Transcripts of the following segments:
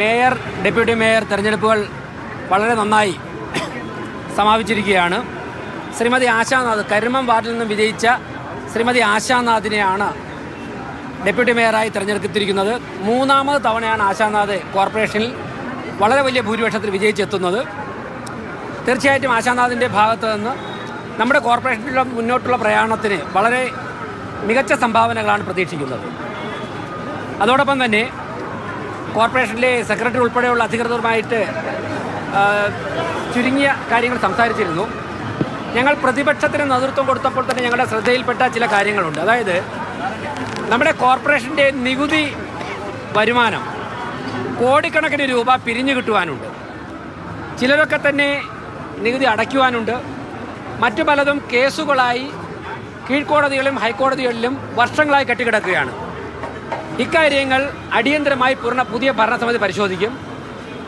Mayor, deputy mayor തെരഞ്ഞെടുപ്പുകൾ വളരെ നന്നായി സമാപിച്ചിരിക്കുകയാണ്. ശ്രീമതി ആശാനാഥ്, കരുമം വാർഡിൽ നിന്നും വിജയിച്ച ശ്രീമതി ആശാനാഥിനെയാണ് ഡെപ്യൂട്ടി മേയറായി തിരഞ്ഞെടുത്തിരിക്കുന്നത്. മൂന്നാമത് തവണയാണ് ആശാനാഥ് കോർപ്പറേഷനിൽ വളരെ വലിയ ഭൂരിപക്ഷത്തിൽ വിജയിച്ചെത്തുന്നത്. തീർച്ചയായിട്ടും ആശാനാഥിൻ്റെ ഭാഗത്ത് നിന്ന് നമ്മുടെ കോർപ്പറേഷനിലെ മുന്നോട്ടുള്ള പ്രയാണത്തിന് വളരെ മികച്ച സംഭാവനകളാണ് പ്രതീക്ഷിക്കുന്നത്. അതോടൊപ്പം തന്നെ കോർപ്പറേഷനിലെ സെക്രട്ടറി ഉൾപ്പെടെയുള്ള അധികൃതരുമായിട്ട് ചുരുങ്ങിയ കാര്യങ്ങൾ സംസാരിച്ചിരുന്നു. ഞങ്ങൾ പ്രതിപക്ഷത്തിന് നേതൃത്വം കൊടുത്തപ്പോൾ തന്നെ ഞങ്ങളുടെ ശ്രദ്ധയിൽപ്പെട്ട ചില കാര്യങ്ങളുണ്ട്. അതായത് നമ്മുടെ കോർപ്പറേഷൻ്റെ നികുതി വരുമാനം കോടിക്കണക്കിന് രൂപ പിരിഞ്ഞു കിട്ടുവാനുണ്ട്. ചിലരൊക്കെ തന്നെ നികുതി അടയ്ക്കുവാനുണ്ട്. മറ്റു പലതും കേസുകളായി കീഴ്ക്കോടതികളിലും ഹൈക്കോടതികളിലും വർഷങ്ങളായി കെട്ടിക്കിടക്കുകയാണ്. ഇക്കാര്യങ്ങൾ അടിയന്തരമായി പുതിയ ഭരണസമിതി പരിശോധിക്കും.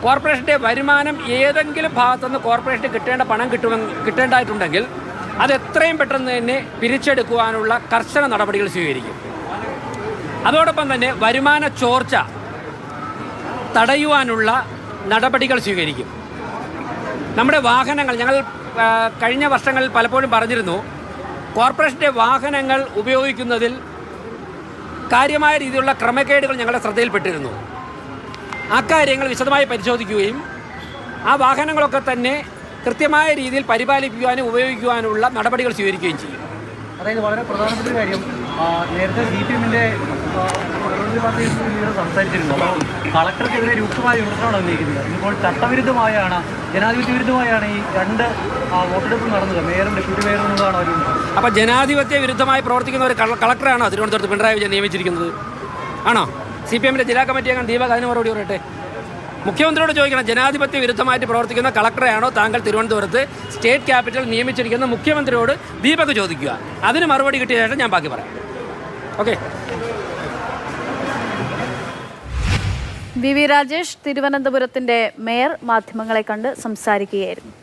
കോർപ്പറേഷൻ്റെ വരുമാനം ഏതെങ്കിലും ഭാഗത്തുനിന്ന് കോർപ്പറേഷന് കിട്ടേണ്ട പണം കിട്ടേണ്ടതായിട്ടുണ്ടെങ്കിൽ അത് എത്രയും പെട്ടെന്ന് തന്നെ പിരിച്ചെടുക്കുവാനുള്ള കർശന നടപടികൾ സ്വീകരിക്കും. അതോടൊപ്പം തന്നെ വരുമാന ചോർച്ച തടയുവാനുള്ള നടപടികൾ സ്വീകരിക്കും. നമ്മുടെ വാഹനങ്ങൾ, ഞങ്ങൾ കഴിഞ്ഞ വർഷങ്ങളിൽ പലപ്പോഴും പറഞ്ഞിരുന്നു, കോർപ്പറേഷൻ്റെ വാഹനങ്ങൾ ഉപയോഗിക്കുന്നതിൽ കാര്യമായ രീതിയിലുള്ള ക്രമക്കേടുകൾ ഞങ്ങളുടെ ശ്രദ്ധയിൽപ്പെട്ടിരുന്നു. അക്കാര്യങ്ങൾ വിശദമായി പരിശോധിക്കുകയും ആ വാഹനങ്ങളൊക്കെ തന്നെ കൃത്യമായ രീതിയിൽ പരിപാലിക്കുവാനും ഉപയോഗിക്കുവാനുള്ള നടപടികൾ സ്വീകരിക്കുകയും ചെയ്യും. അതായത് വളരെ പ്രധാനപ്പെട്ട ഒരു കാര്യം, നേരത്തെ CPM-ന്റെ സംസാരിച്ചിരുന്നു. അപ്പോൾ കളക്ടർക്കെതിരെ രൂക്ഷമായ വിമർശനമാണ് ഉന്നയിക്കുന്നത്. ഇപ്പോൾ ചട്ടവിരുദ്ധമായാണ്, ജനാധിപത്യ വിരുദ്ധമായാണ് ഈ രണ്ട് വോട്ടെടുപ്പ് നടന്നത്. മേയറും ഡെപ്യൂട്ടി മേയറും എന്നുള്ളതാണ് അവർ. അപ്പോൾ ജനാധിപത്യ വിരുദ്ധമായി പ്രവർത്തിക്കുന്ന ഒരു കളക്ടറാണോ തിരുവനന്തപുരത്ത് പിണറായി വിജയൻ നിയമിച്ചിരിക്കുന്നത്? ആണോ? CPM-ന്റെ ജില്ലാ കമ്മിറ്റി അംഗം ദീപക് അതിന് മറുപടി പറയട്ടെ. മുഖ്യമന്ത്രിയോട് ചോദിക്കണം, ജനാധിപത്യ വിരുദ്ധമായിട്ട് പ്രവർത്തിക്കുന്ന കളക്ടറെയാണോ താങ്കൾ തിരുവനന്തപുരത്ത് സ്റ്റേറ്റ് ക്യാപിറ്റൽ നിയമിച്ചിരിക്കുന്ന മുഖ്യമന്ത്രിയോട് ദീപക് ചോദിക്കുക. അതിന് മറുപടി കിട്ടിയ ശേഷം ഞാൻ ബാക്കി പറയാം. ഓക്കെ. വി രാജേഷ്, തിരുവനന്തപുരത്തിന്റെ മേയർ മാധ്യമങ്ങളെ കണ്ട് സംസാരിക്കുകയായിരുന്നു.